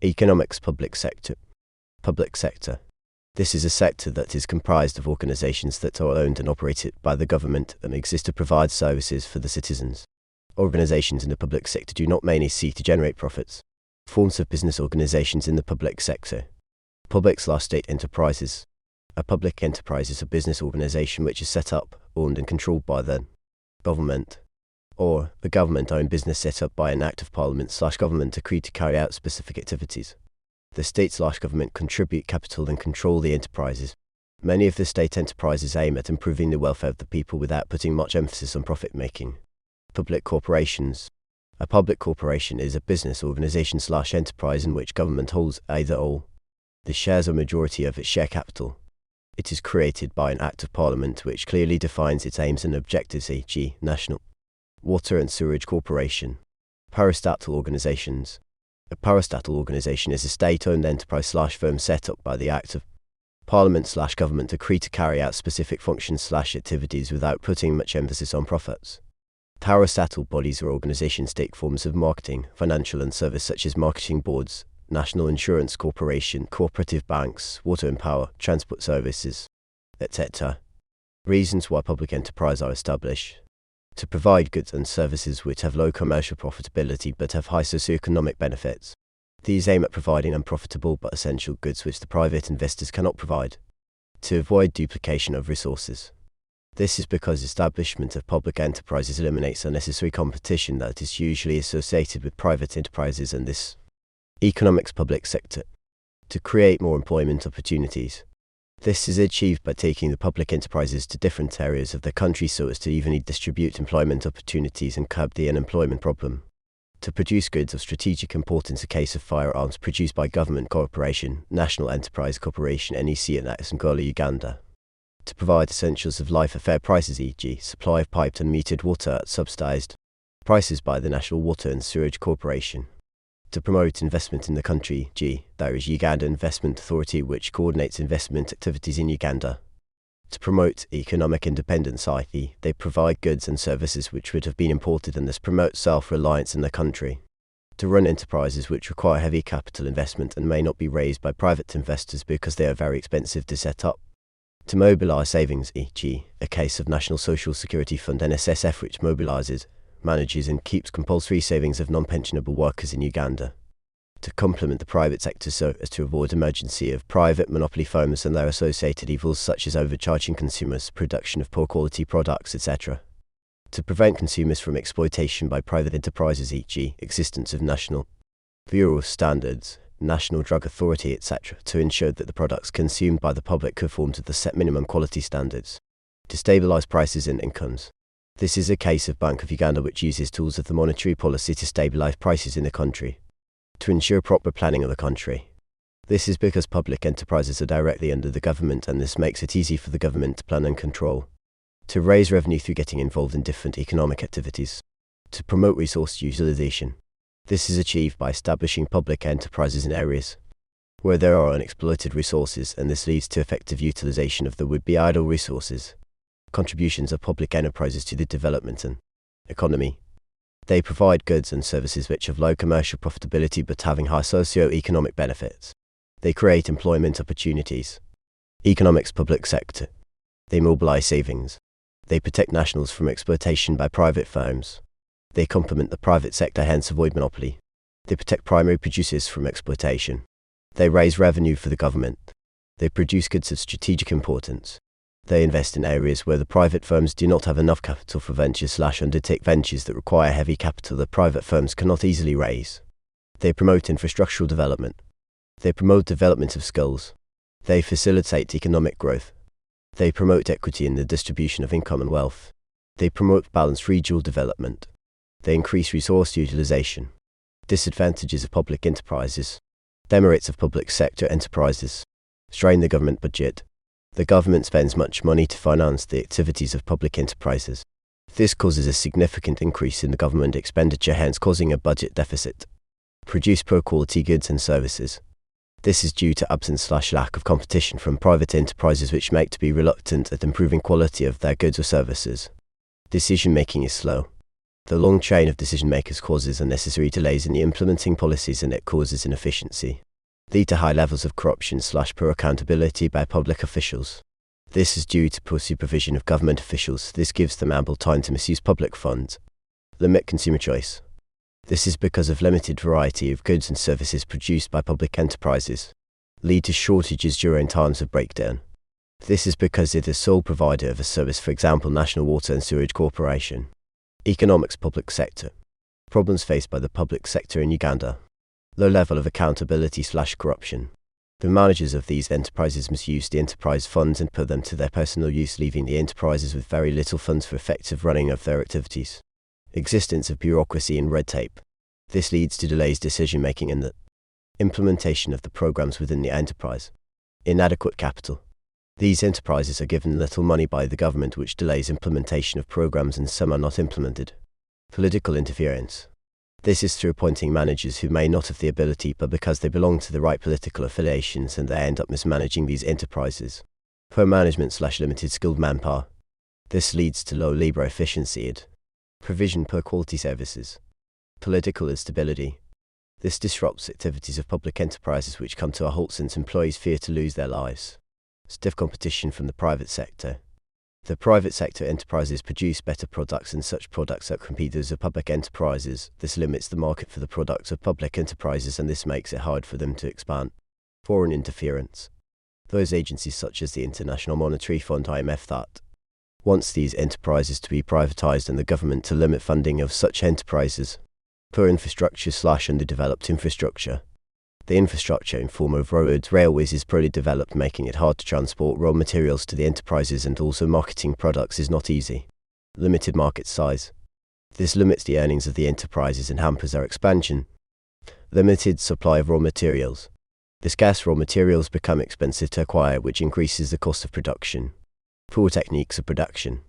Economics public sector. Public sector. This is a sector that is comprised of organizations that are owned and operated by the government and exist to provide services for the citizens. Organizations in the public sector do not mainly seek to generate profits. Forms of business organizations in the public sector. Public/state enterprises. A public enterprise is a business organization which is set up, owned and controlled by the government, or the government-owned business set up by an act of Parliament/government decreed to carry out specific activities. The state/government contribute capital and control the enterprises. Many of the state enterprises aim at improving the welfare of the people without putting much emphasis on profit-making. Public corporations. A public corporation is a business organization/enterprise in which government holds either all the shares or majority of its share capital. It is created by an act of Parliament which clearly defines its aims and objectives, e.g., National Water and Sewerage Corporation. Parastatal organizations. A parastatal organization is a state-owned enterprise/firm set up by the act of Parliament/government decree to carry out specific functions/activities without putting much emphasis on profits. Parastatal bodies or organizations take forms of marketing, financial and service such as marketing boards, National Insurance Corporation, cooperative banks, water and power, transport services, etc. Reasons why public enterprises are established. To provide goods and services which have low commercial profitability but have high socioeconomic benefits. These aim at providing unprofitable but essential goods which the private investors cannot provide. To avoid duplication of resources. This is because establishment of public enterprises eliminates unnecessary competition that is usually associated with private enterprises and this. Economics public sector. To create more employment opportunities. This is achieved by taking the public enterprises to different areas of the country so as to evenly distribute employment opportunities and curb the unemployment problem. To produce goods of strategic importance, a case of firearms produced by Government Corporation, National Enterprise Corporation NEC at Angola, Uganda. To provide essentials of life at fair prices, e.g., supply of piped and metered water at subsidized prices by the National Water and Sewerage Corporation. To promote investment in the country, there is Uganda Investment Authority which coordinates investment activities in Uganda. To promote economic independence, i.e., they provide goods and services which would have been imported and thus promote self-reliance in the country. To run enterprises which require heavy capital investment and may not be raised by private investors because they are very expensive to set up. To mobilize savings, e.g., a case of National Social Security Fund NSSF which mobilizes, manages and keeps compulsory savings of non-pensionable workers in Uganda. To complement the private sector so as to avoid emergency of private monopoly firms and their associated evils such as overcharging consumers, production of poor quality products, etc. To prevent consumers from exploitation by private enterprises, e.g., existence of National Bureau of Standards, National Drug Authority, etc. To ensure that the products consumed by the public conform to the set minimum quality standards. To stabilize prices and incomes. This is a case of Bank of Uganda which uses tools of the monetary policy to stabilize prices in the country. To ensure proper planning of the country. This is because public enterprises are directly under the government and this makes it easy for the government to plan and control. To raise revenue through getting involved in different economic activities. To promote resource utilization. This is achieved by establishing public enterprises in areas where there are unexploited resources and this leads to effective utilization of the would-be idle resources. Contributions of public enterprises to the development and economy. They provide goods and services which have low commercial profitability but having high socio-economic benefits. They create employment opportunities. Economics public sector. They mobilize savings. They protect nationals from exploitation by private firms. They complement the private sector, hence avoid monopoly. They protect primary producers from exploitation. They raise revenue for the government. They produce goods of strategic importance. They invest in areas where the private firms do not have enough capital for ventures/undertake ventures that require heavy capital that private firms cannot easily raise. They promote infrastructural development. They promote development of skills. They facilitate economic growth. They promote equity in the distribution of income and wealth. They promote balanced regional development. They increase resource utilization. Disadvantages of public enterprises. Demerits of public sector enterprises. Strain the government budget. The government spends much money to finance the activities of public enterprises. This causes a significant increase in the government expenditure, hence causing a budget deficit. Produce poor quality goods and services. This is due to absence/lack of competition from private enterprises which make to be reluctant at improving quality of their goods or services. Decision making is slow. The long chain of decision makers causes unnecessary delays in the implementing policies, and it causes inefficiency, lead to high levels of corruption / poor accountability by public officials. This is due to poor supervision of government officials. This gives them ample time to misuse public funds. Limit consumer choice. This is because of limited variety of goods and services produced by public enterprises, lead to shortages during times of breakdown. This is because it is sole provider of a service, for example, National Water and Sewerage Corporation. Economics public sector. Problems faced by the public sector in Uganda. Low level of accountability / corruption. The managers of these enterprises misuse the enterprise funds and put them to their personal use, leaving the enterprises with very little funds for effective running of their activities. Existence of bureaucracy and red tape. This leads to delays decision-making in the implementation of the programs within the enterprise. Inadequate capital. These enterprises are given little money by the government, which delays implementation of programs, and some are not implemented. Political interference. This is through appointing managers who may not have the ability, but because they belong to the right political affiliations, and they end up mismanaging these enterprises. Poor management / limited skilled manpower. This leads to low labor efficiency and provision poor quality services. Political instability. This disrupts activities of public enterprises, which come to a halt since employees fear to lose their lives. Stiff competition from the private sector. The private sector enterprises produce better products, and such products outcompete those of public enterprises. This limits the market for the products of public enterprises, and this makes it hard for them to expand. Foreign interference. Those agencies such as the International Monetary Fund (IMF) that wants these enterprises to be privatized, and the government to limit funding of such enterprises. Poor infrastructure / underdeveloped infrastructure. The infrastructure in form of roads, railways is poorly developed, making it hard to transport raw materials to the enterprises, and also marketing products is not easy. Limited market size. This limits the earnings of the enterprises and hampers their expansion. Limited supply of raw materials. The scarce raw materials become expensive to acquire, which increases the cost of production. Poor techniques of production.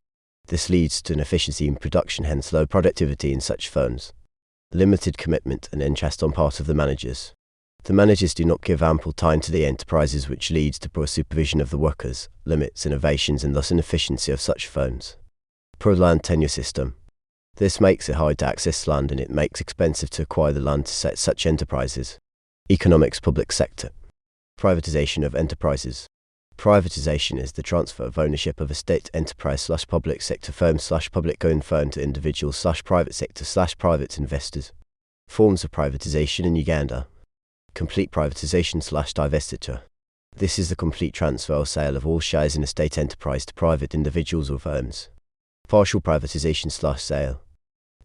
This leads to inefficiency in production, hence low productivity in such firms. Limited commitment and interest on part of the managers. The managers do not give ample time to the enterprises, which leads to poor supervision of the workers, limits innovations, and thus inefficiency of such firms. Poor land tenure system. This makes it hard to access land, and it makes expensive to acquire the land to set such enterprises. Economics public sector. Privatization of enterprises. Privatization is the transfer of ownership of a state enterprise / public sector firm / public-owned firm to individuals / private sector / private investors. Forms of privatization in Uganda. Complete privatization / divestiture. This is the complete transfer or sale of all shares in a state enterprise to private individuals or firms. Partial privatization / sale.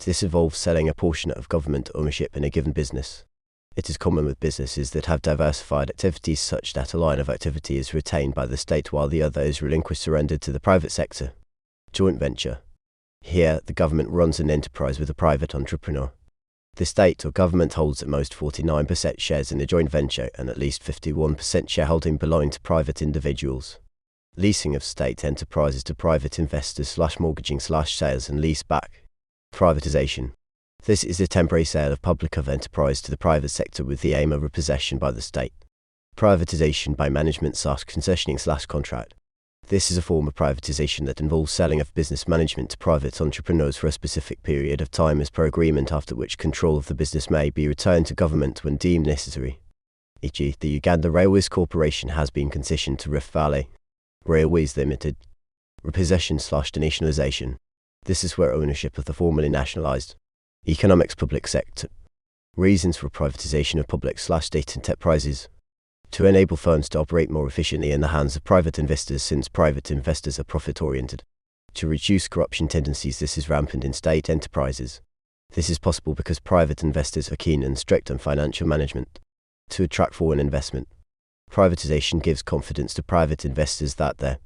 This involves selling a portion of government ownership in a given business. It is common with businesses that have diversified activities, such that a line of activity is retained by the state while the other is relinquished, surrendered to the private sector. Joint venture. Here, the government runs an enterprise with a private entrepreneur. The state or government holds at most 49% shares in the joint venture, and at least 51% shareholding belonging to private individuals. Leasing of state enterprises to private investors / mortgaging / sales and lease back. Privatization. This is a temporary sale of public enterprise to the private sector with the aim of repossession by the state. Privatization by management / concessioning / contract. This is a form of privatization that involves selling of business management to private entrepreneurs for a specific period of time as per agreement, after which control of the business may be returned to government when deemed necessary. E.g., the Uganda Railways Corporation has been concessioned to Rift Valley Railways Limited. Repossession / denationalization. This is where ownership of the formerly nationalized. Economics public sector. Reasons for privatization of public / state enterprises. To enable firms to operate more efficiently in the hands of private investors, since private investors are profit-oriented. To reduce corruption tendencies. This is rampant in state enterprises. This is possible because private investors are keen and strict on financial management. To attract foreign investment. Privatization gives confidence to private investors that their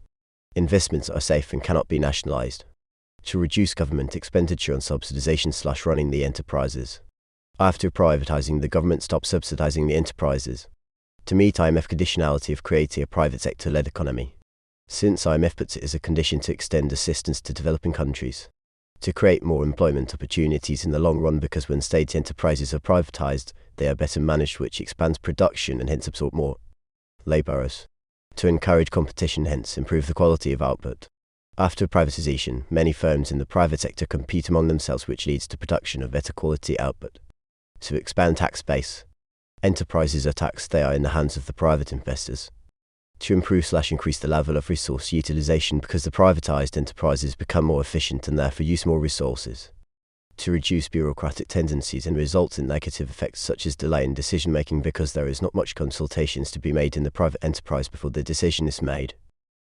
investments are safe and cannot be nationalized. To reduce government expenditure on subsidization / running the enterprises. After privatizing, the government stops subsidizing the enterprises. To meet IMF conditionality of creating a private sector-led economy. Since IMF puts it as a condition to extend assistance to developing countries. To create more employment opportunities in the long run, because when state enterprises are privatized, they are better managed, which expands production and hence absorb more laborers. To encourage competition, hence improve the quality of output. After privatization, many firms in the private sector compete among themselves, which leads to production of better quality output. To expand tax base, enterprises are taxed, they are in the hands of the private investors. To improve/increase the level of resource utilization, because the privatized enterprises become more efficient and therefore use more resources. To reduce bureaucratic tendencies and result in negative effects such as delay in decision making, because there is not much consultations to be made in the private enterprise before the decision is made.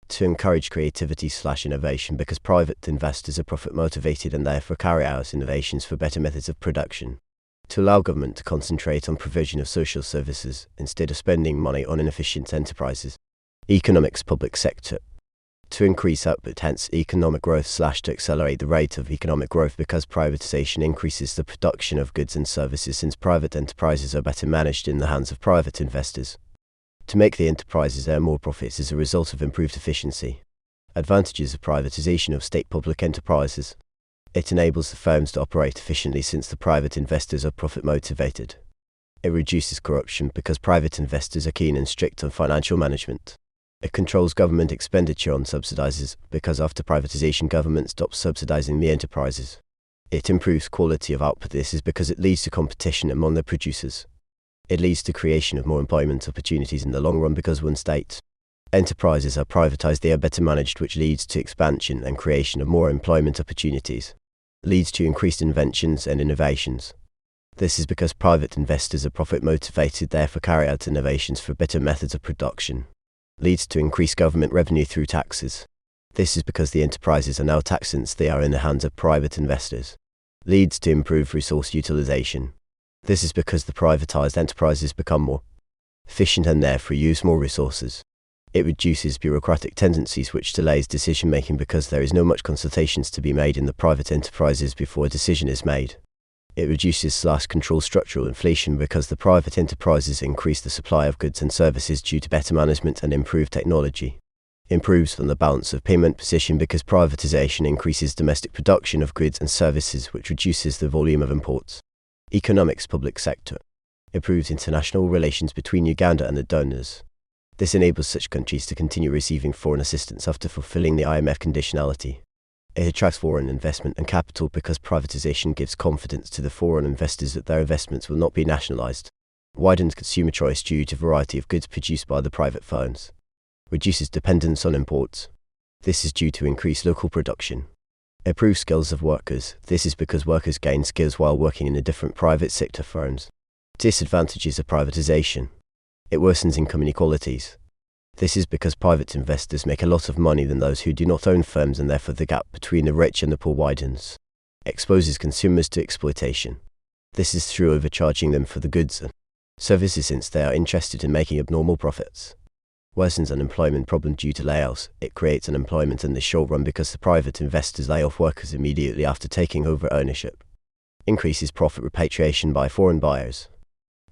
To encourage creativity/innovation, because private investors are profit motivated and therefore carry out innovations for better methods of production. To allow government to concentrate on provision of social services instead of spending money on inefficient enterprises. Economics public sector. To increase output, hence economic growth / to accelerate the rate of economic growth, because privatization increases the production of goods and services, since private enterprises are better managed in the hands of private investors. To make the enterprises earn more profits as a result of improved efficiency. Advantages of privatization of state public enterprises. It enables the firms to operate efficiently, since the private investors are profit motivated. It reduces corruption, because private investors are keen and strict on financial management. It controls government expenditure on subsidizes, because after privatization government stops subsidizing the enterprises. It improves quality of output, this is because it leads to competition among the producers. It leads to creation of more employment opportunities in the long run, because when state enterprises are privatized they are better managed, which leads to expansion and creation of more employment opportunities. Leads to increased inventions and innovations. This is because private investors are profit motivated, therefore carry out innovations for better methods of production. Leads to increased government revenue through taxes. This is because the enterprises are now taxed, since they are in the hands of private investors. Leads to improved resource utilization. This is because the privatized enterprises become more efficient and therefore use more resources. It reduces bureaucratic tendencies, which delays decision making, because there is no much consultations to be made in the private enterprises before a decision is made. It reduces/controls structural inflation, because the private enterprises increase the supply of goods and services due to better management and improved technology. Improves on the balance of payment position, because privatization increases domestic production of goods and services, which reduces the volume of imports. Economics public sector. Improves international relations between Uganda and the donors. This enables such countries to continue receiving foreign assistance after fulfilling the IMF conditionality. It attracts foreign investment and capital, because privatization gives confidence to the foreign investors that their investments will not be nationalized. Widens consumer choice due to variety of goods produced by the private firms. Reduces dependence on imports. This is due to increased local production. Improves skills of workers. This is because workers gain skills while working in the different private sector firms. Disadvantages of privatization. It worsens income inequalities. This is because private investors make a lot of money than those who do not own firms, and therefore the gap between the rich and the poor widens. Exposes consumers to exploitation. This is through overcharging them for the goods and services, since they are interested in making abnormal profits. Worsens unemployment problem due to layoffs. It creates unemployment in the short run, because the private investors lay off workers immediately after taking over ownership. Increases profit repatriation by foreign buyers.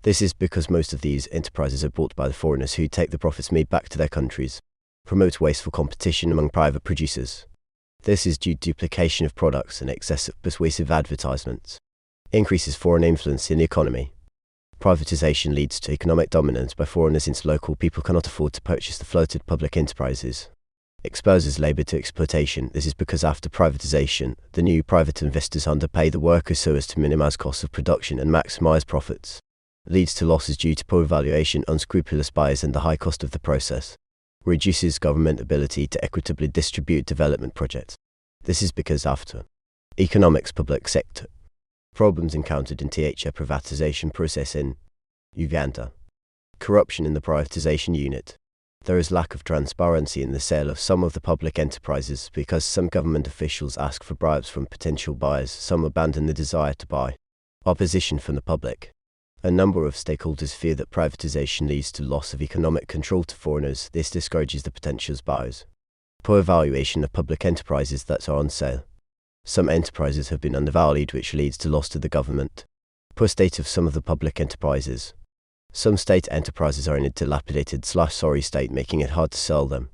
This is because most of these enterprises are bought by the foreigners, who take the profits made back to their countries. Promotes wasteful competition among private producers. This is due to duplication of products and excessive persuasive advertisements. Increases foreign influence in the economy. Privatization leads to economic dominance by foreigners, since local people cannot afford to purchase the floated public enterprises. Exposes labor to exploitation. This is because after privatization, the new private investors underpay the workers so as to minimize costs of production and maximize profits. Leads to losses due to poor valuation, unscrupulous buyers, and the high cost of the process. Reduces government ability to equitably distribute development projects. This is because after economics public sector. Problems encountered in the privatization process in Uganda. Corruption in the privatization unit. There is lack of transparency in the sale of some of the public enterprises, because some government officials ask for bribes from potential buyers, some abandon the desire to buy. Opposition from the public. A number of stakeholders fear that privatization leads to loss of economic control to foreigners. This discourages the potential buyers. Poor valuation of public enterprises that are on sale. Some enterprises have been undervalued, which leads to loss to the government. Poor state of some of the public enterprises. Some state enterprises are in a dilapidated/sorry state, making it hard to sell them.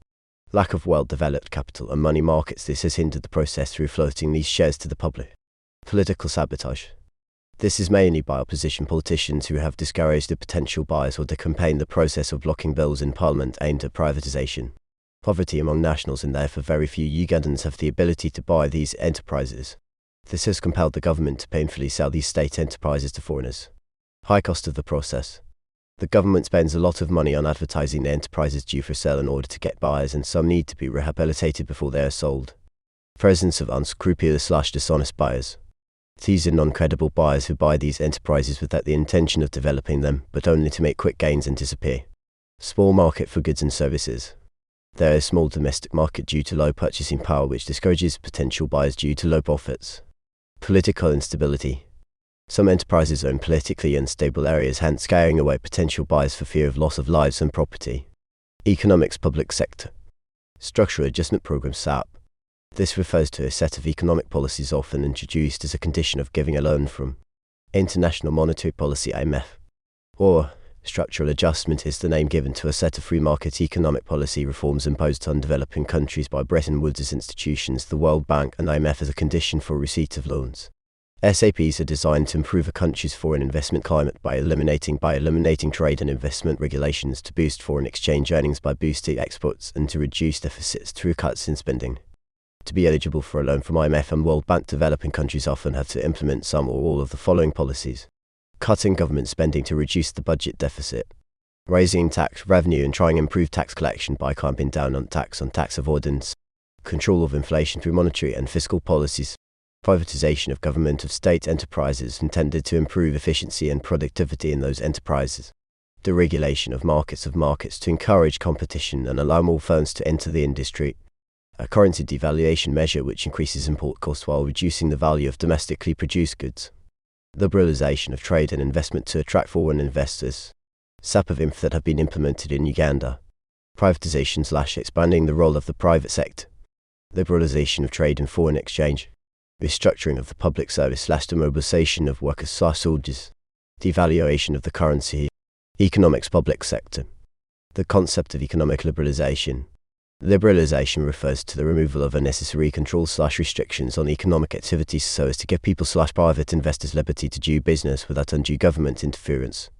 Lack of well-developed capital and money markets. This has hindered the process through floating these shares to the public. Political sabotage. This is mainly by opposition politicians who have discouraged the potential buyers or to campaign the process of blocking bills in Parliament aimed at privatization. poverty among nationals, and therefore very few Ugandans have the ability to buy these enterprises. This has compelled the government to painfully sell these state enterprises to foreigners. High cost of the process. The government spends a lot of money on advertising the enterprises due for sale in order to get buyers, and some need to be rehabilitated before they are sold. Presence of unscrupulous/dishonest buyers. These are non-credible buyers who buy these enterprises without the intention of developing them, but only to make quick gains and disappear. Small market for goods and services. There is small domestic market due to low purchasing power, which discourages potential buyers due to low profits. Political instability. Some enterprises are in politically unstable areas, hence scaring away potential buyers for fear of loss of lives and property. Economics public sector. Structural Adjustment Program (SAP). This refers to a set of economic policies often introduced as a condition of giving a loan from International Monetary Policy (IMF). Or, structural adjustment is the name given to a set of free market economic policy reforms imposed on developing countries by Bretton Woods institutions, the World Bank, and IMF as a condition for receipt of loans. SAPs are designed to improve a country's foreign investment climate by eliminating trade and investment regulations, to boost foreign exchange earnings by boosting exports, and to reduce deficits through cuts in spending. To be eligible for a loan from IMF and World Bank, developing countries often have to implement some or all of the following policies. Cutting government spending to reduce the budget deficit. Raising tax revenue and trying to improve tax collection by clamping down on tax avoidance. Control of inflation through monetary and fiscal policies. Privatization of government of state enterprises intended to improve efficiency and productivity in those enterprises. Deregulation of markets to encourage competition and allow more firms to enter the industry. A currency devaluation measure which increases import costs while reducing the value of domestically produced goods. Liberalization of trade and investment to attract foreign investors. SAP of IMF that have been implemented in Uganda. Privatization/expanding the role of the private sector. Liberalization of trade and foreign exchange. Restructuring of the public service/demobilization of workers/soldiers. Devaluation of the currency. Economics public sector. The concept of economic liberalization. Liberalization refers to the removal of unnecessary controls/restrictions on economic activities so as to give people/private investors liberty to do business without undue government interference.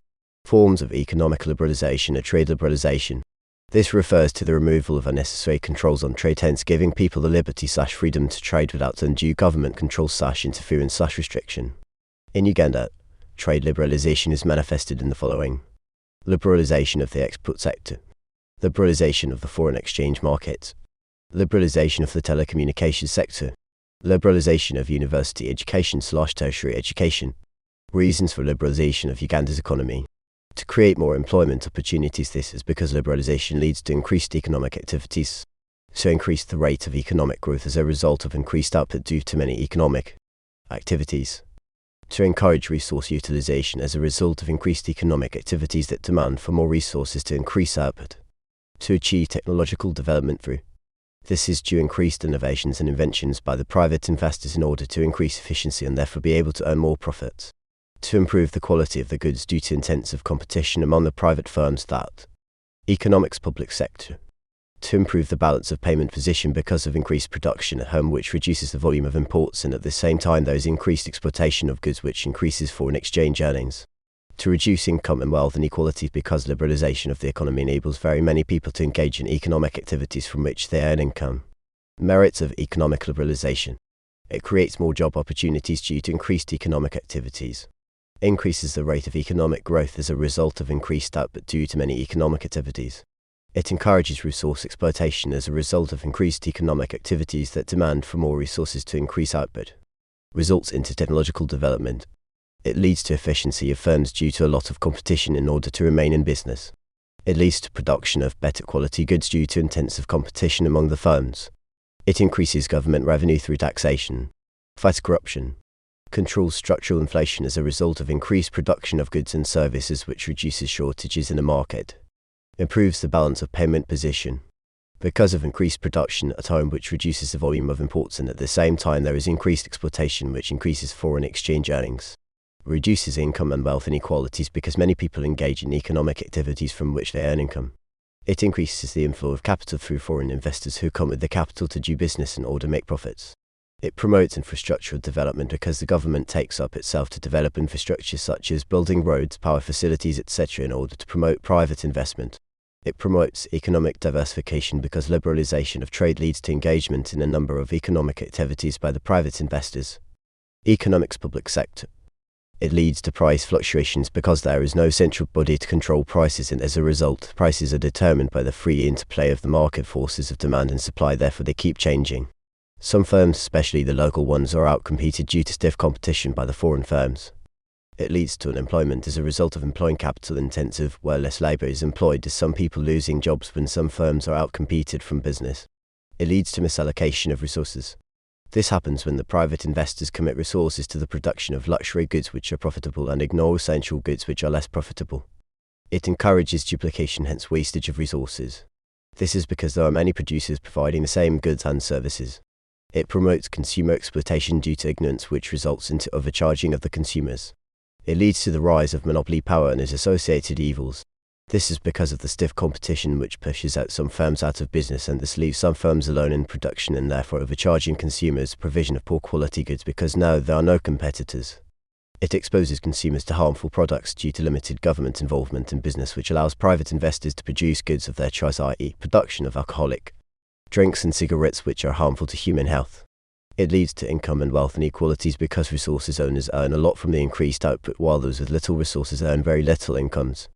Forms of economic liberalization are trade liberalization. This refers to the removal of unnecessary controls on trade, hence giving people the liberty/freedom to trade without undue government control/interference/restriction. In Uganda, trade liberalization is manifested in the following. Liberalization of the export sector. Liberalization of the foreign exchange market. Liberalization of the telecommunications sector. Liberalization of university education/tertiary education. Reasons for liberalization of Uganda's economy. To create more employment opportunities. This is because liberalization leads to increased economic activities. So increase the rate of economic growth as a result of increased output due to many economic activities. To encourage resource utilization as a result of increased economic activities that demand for more resources to increase output. To achieve technological development through. This is due increased innovations and inventions by the private investors in order to increase efficiency and therefore be able to earn more profits. To improve the quality of the goods due to intensive competition among the private firms that. Economics public sector. To improve the balance of payment position because of increased production at home, which reduces the volume of imports, and at the same time there is increased exportation of goods which increases foreign exchange earnings. To reduce income and wealth inequality because liberalization of the economy enables very many people to engage in economic activities from which they earn income. Merits of economic liberalization. It creates more job opportunities due to increased economic activities. Increases the rate of economic growth as a result of increased output due to many economic activities. It encourages resource exploitation as a result of increased economic activities that demand for more resources to increase output. Results into technological development. It leads to efficiency of firms due to a lot of competition in order to remain in business. It leads to production of better quality goods due to intensive competition among the firms. It increases government revenue through taxation. Fights corruption. Controls structural inflation as a result of increased production of goods and services, which reduces shortages in the market. Improves the balance of payment position. Because of increased production at home, which reduces the volume of imports, and at the same time there is increased exportation which increases foreign exchange earnings. Reduces income and wealth inequalities because many people engage in economic activities from which they earn income. It increases the inflow of capital through foreign investors who come with the capital to do business in order to make profits. It promotes infrastructural development because the government takes up itself to develop infrastructure such as building roads, power facilities, etc. in order to promote private investment. It promotes economic diversification because liberalization of trade leads to engagement in a number of economic activities by the private investors. Economics public sector. It leads to price fluctuations because there is no central body to control prices, and as a result, prices are determined by the free interplay of the market forces of demand and supply, therefore they keep changing. Some firms, especially the local ones, are outcompeted due to stiff competition by the foreign firms. It leads to unemployment as a result of employing capital-intensive, where less labor is employed, as some people losing jobs when some firms are outcompeted from business. It leads to misallocation of resources. This happens when the private investors commit resources to the production of luxury goods which are profitable and ignore essential goods which are less profitable. It encourages duplication, hence wastage of resources. This is because there are many producers providing the same goods and services. It promotes consumer exploitation due to ignorance, which results into overcharging of the consumers. It leads to the rise of monopoly power and its associated evils. This is because of the stiff competition which pushes out some firms out of business, and this leaves some firms alone in production and therefore overcharging consumers' provision of poor quality goods because now there are no competitors. It exposes consumers to harmful products due to limited government involvement in business, which allows private investors to produce goods of their choice, i.e. production of alcoholic drinks and cigarettes which are harmful to human health. It leads to income and wealth inequalities because resources owners earn a lot from the increased output while those with little resources earn very little incomes.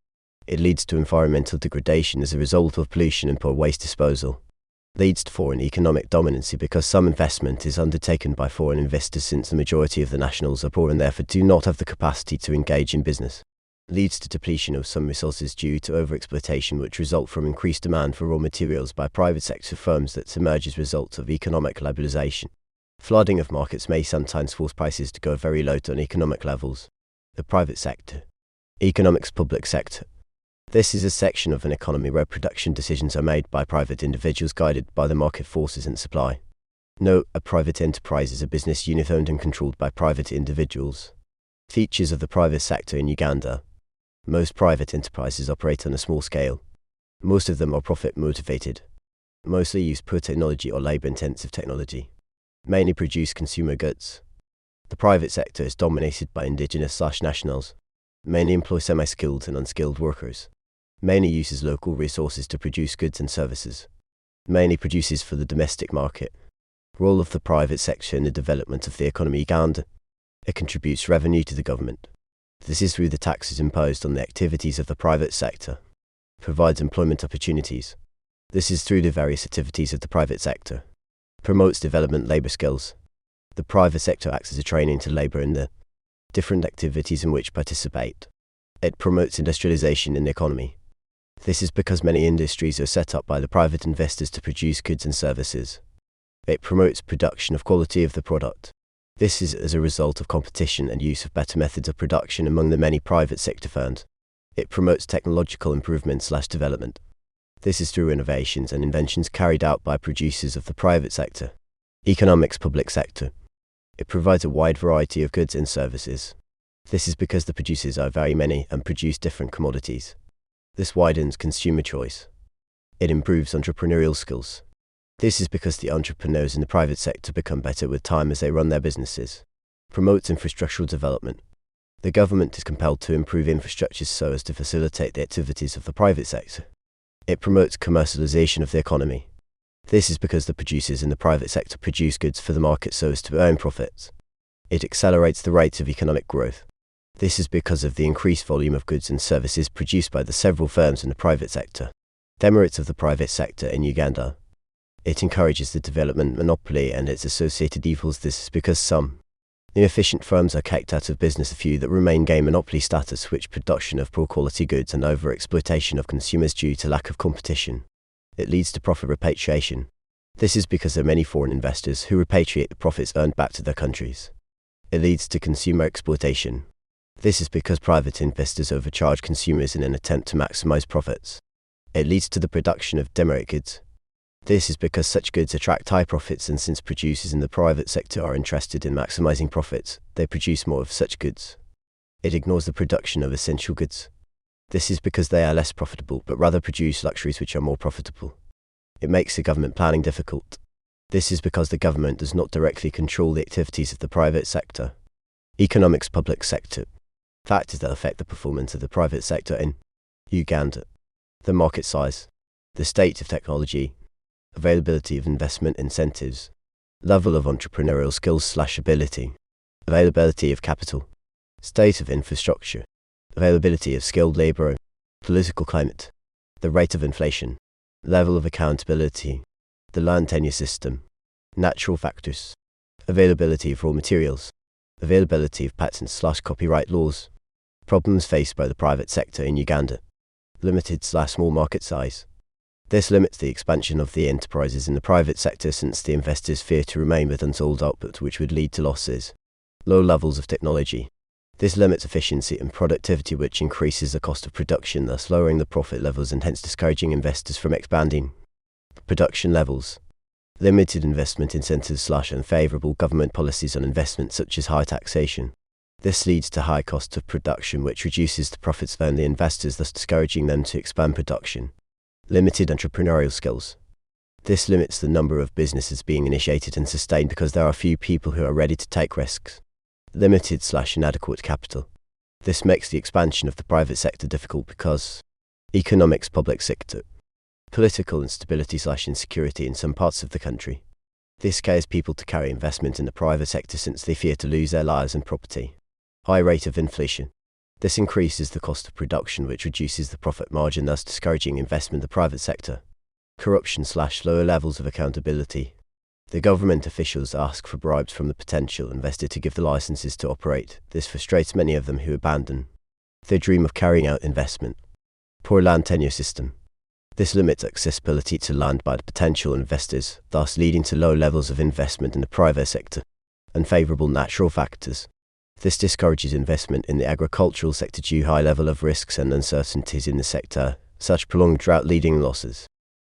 It leads to environmental degradation as a result of pollution and poor waste disposal. Leads to foreign economic dominancy because some investment is undertaken by foreign investors, since the majority of the nationals are poor and therefore do not have the capacity to engage in business. Leads to depletion of some resources due to overexploitation, which result from increased demand for raw materials by private sector firms that emerge as a result of economic liberalization. Flooding of markets may sometimes force prices to go very low to uneconomic levels. The private sector. Economics public sector. This is a section of an economy where production decisions are made by private individuals guided by the market forces and supply. Note: a private enterprise is a business unit owned and controlled by private individuals. Features of the private sector in Uganda. Most private enterprises operate on a small scale. Most of them are profit motivated. Mostly use poor technology or labor-intensive technology. Mainly produce consumer goods. The private sector is dominated by indigenous/nationals. Mainly employ semi-skilled and unskilled workers. Mainly uses local resources to produce goods and services. Mainly produces for the domestic market. Role of the private sector in the development of the economy Uganda. It contributes revenue to the government. This is through the taxes imposed on the activities of the private sector. Provides employment opportunities. This is through the various activities of the private sector. Promotes development labor skills. The private sector acts as a training to labor in the different activities in which participate. It promotes industrialization in the economy. This is because many industries are set up by the private investors to produce goods and services. It promotes production of quality of the product. This is as a result of competition and use of better methods of production among the many private sector firms. It promotes technological improvement/development. This is through innovations and inventions carried out by producers of the private sector. Economics public sector. It provides a wide variety of goods and services. This is because the producers are very many and produce different commodities. This widens consumer choice. It improves entrepreneurial skills. This is because the entrepreneurs in the private sector become better with time as they run their businesses. Promotes infrastructural development. The government is compelled to improve infrastructures so as to facilitate the activities of the private sector. It promotes commercialization of the economy. This is because the producers in the private sector produce goods for the market so as to earn profits. It accelerates the rate of economic growth. This is because of the increased volume of goods and services produced by the several firms in the private sector. Demerits of the private sector in Uganda. It encourages the development monopoly and its associated evils. This is because some inefficient firms are kicked out of business. A few that remain gain monopoly status, which production of poor quality goods and overexploitation of consumers due to lack of competition. It leads to profit repatriation. This is because there are many foreign investors who repatriate the profits earned back to their countries. It leads to consumer exploitation. This is because private investors overcharge consumers in an attempt to maximize profits. It leads to the production of demerit goods. This is because such goods attract high profits, and since producers in the private sector are interested in maximizing profits, they produce more of such goods. It ignores the production of essential goods. This is because they are less profitable, but rather produce luxuries which are more profitable. It makes the government planning difficult. This is because the government does not directly control the activities of the private sector. Economics public sector. Factors that affect the performance of the private sector in Uganda. The market size, the state of technology, availability of investment incentives, level of entrepreneurial skills/ability, availability of capital, state of infrastructure, availability of skilled labor, political climate, the rate of inflation, level of accountability, the land tenure system, natural factors, availability of raw materials, availability of patents/copyright laws, problems faced by the private sector in Uganda, limited/small market size. This limits the expansion of the enterprises in the private sector since the investors fear to remain with unsold output, which would lead to losses. Low levels of technology. This limits efficiency and productivity, which increases the cost of production, thus lowering the profit levels and hence discouraging investors from expanding. Production levels. Limited investment incentives/unfavorable government policies on investment, such as high taxation. This leads to high cost of production, which reduces the profits earned the investors, thus discouraging them to expand production. Limited entrepreneurial skills. This limits the number of businesses being initiated and sustained because there are few people who are ready to take risks. Limited/inadequate capital. This makes the expansion of the private sector difficult because economics, public sector. Political instability/insecurity in some parts of the country. This scares people to carry investment in the private sector since they fear to lose their lives and property. High rate of inflation. This increases the cost of production, which reduces the profit margin, thus discouraging investment in the private sector. Corruption/lower levels of accountability. The government officials ask for bribes from the potential investor to give the licenses to operate. This frustrates many of them, who abandon their dream of carrying out investment. Poor land tenure system. This limits accessibility to land by the potential investors, thus leading to low levels of investment in the private sector. Unfavorable natural factors. This discourages investment in the agricultural sector due to high level of risks and uncertainties in the sector, such prolonged drought leading losses.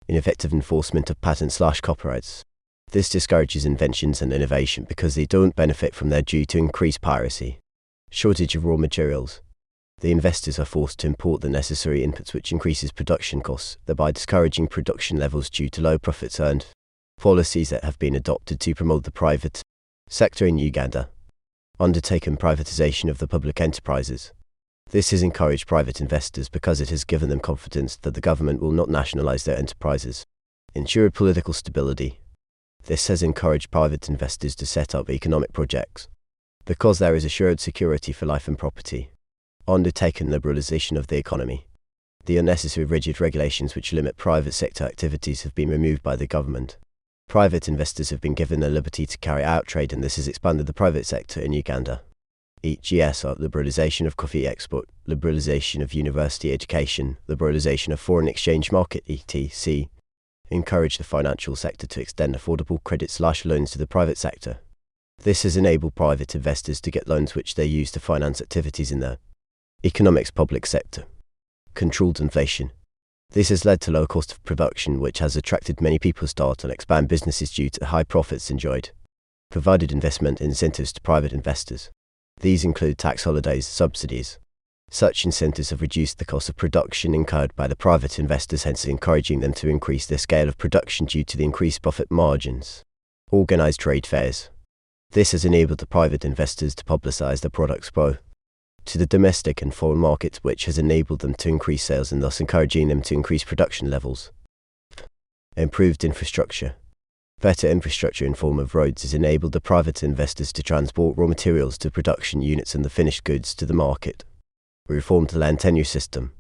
Ineffective enforcement of patents/copyrights. This discourages inventions and innovation because they don't benefit from their due to increased piracy. Shortage of raw materials. The investors are forced to import the necessary inputs, which increases production costs, thereby discouraging production levels due to low profits earned. Policies that have been adopted to promote the private sector in Uganda. Undertaken privatization of the public enterprises. This has encouraged private investors because it has given them confidence that the government will not nationalize their enterprises. Ensured political stability. This has encouraged private investors to set up economic projects because there is assured security for life and property. Undertaken liberalization of the economy. The unnecessary rigid regulations which limit private sector activities have been removed by the government. Private investors have been given the liberty to carry out trade, and this has expanded the private sector in Uganda. EGSR, liberalization of coffee export, liberalization of university education, liberalization of foreign exchange market, etc. Encourage the financial sector to extend affordable credit/loans to the private sector. This has enabled private investors to get loans which they use to finance activities in the economics public sector. Controlled inflation. This has led to low cost of production, which has attracted many people to start and expand businesses due to the high profits enjoyed. Provided investment incentives to private investors. These include tax holidays, subsidies. Such incentives have reduced the cost of production incurred by the private investors, hence encouraging them to increase their scale of production due to the increased profit margins. Organized trade fairs. This has enabled the private investors to publicize their products both to the domestic and foreign markets, which has enabled them to increase sales and thus encouraging them to increase production levels. Improved infrastructure. Better infrastructure in form of roads has enabled the private investors to transport raw materials to production units and the finished goods to the market. Reformed the land tenure system.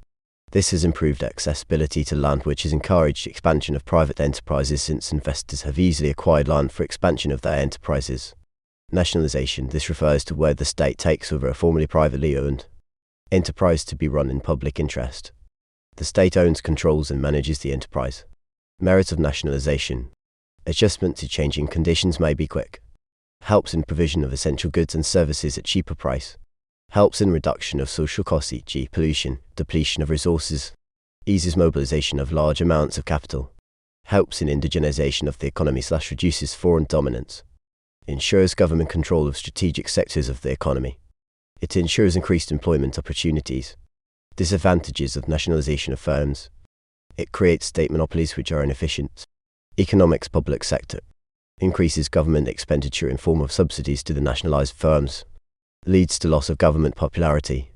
This has improved accessibility to land, which has encouraged expansion of private enterprises since investors have easily acquired land for expansion of their enterprises. Nationalization. This refers to where the state takes over a formerly privately owned enterprise to be run in public interest. The state owns, controls and manages the enterprise. Merit of nationalization. Adjustment to changing conditions may be quick. Helps in provision of essential goods and services at cheaper price. Helps in reduction of social costs, e.g. pollution, depletion of resources. Eases mobilization of large amounts of capital. Helps in indigenization of the economy/reduces foreign dominance. Ensures government control of strategic sectors of the economy. It ensures increased employment opportunities. Disadvantages of nationalization of firms. It creates state monopolies which are inefficient. Economics public sector. Increases government expenditure in form of subsidies to the nationalized firms. Leads to loss of government popularity.